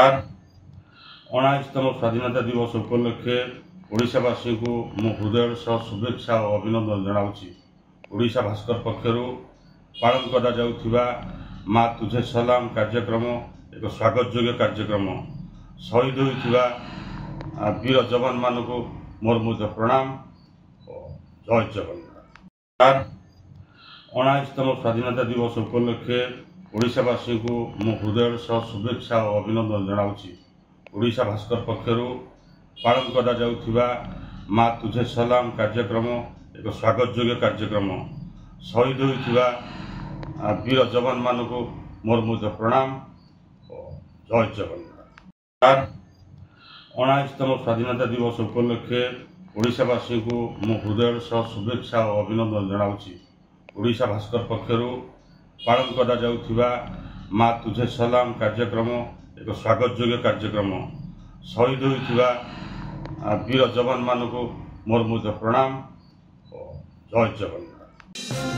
अणाईतम स्वाधीनता दिवस उपलक्षे ओडिशावासी को मो हृदय सह शुभेच्छा और अभिनंदन जनाऊँगी। ओडिशा भास्कर पक्षर पालन करा जाउथिबा माँ तुझे सलाम कार्यक्रम एक स्वागत योग्य कार्यक्रम। शहीद होइथिबा वीर जवान मान को मोर मध्य प्रणाम और जय जगन्नाथ। अणाईतम स्वाधीनता दिवस उपलक्षे ओडिशावासी को मो हृदय सह शुभेच्छा और अभिनंदन जनाऊँगी। ओडिशा भास्कर पक्षर पालन करा जाउथिबा माँ तुझे सलाम कार्यक्रम एक स्वागत योग्य कार्यक्रम। शहीद होइथिबा वीर जवान मान को मोर मध्य प्रणाम और जय जगन्नाथ। अणाईतम स्वाधीनता दिवस उपलक्षे ओडिशावासी को मो हृदय सह शुभेच्छा और अभिनंदन जनाऊँगी। ओडिशा भास्कर पक्षर पालन करा जाउथिबा माँ तुझे सलाम कार्यक्रम एक स्वागत योग्य कार्यक्रम। शहीद होइथिबा वीर जवान मान को मोर मध्य प्रणाम और जय जगन्नाथ।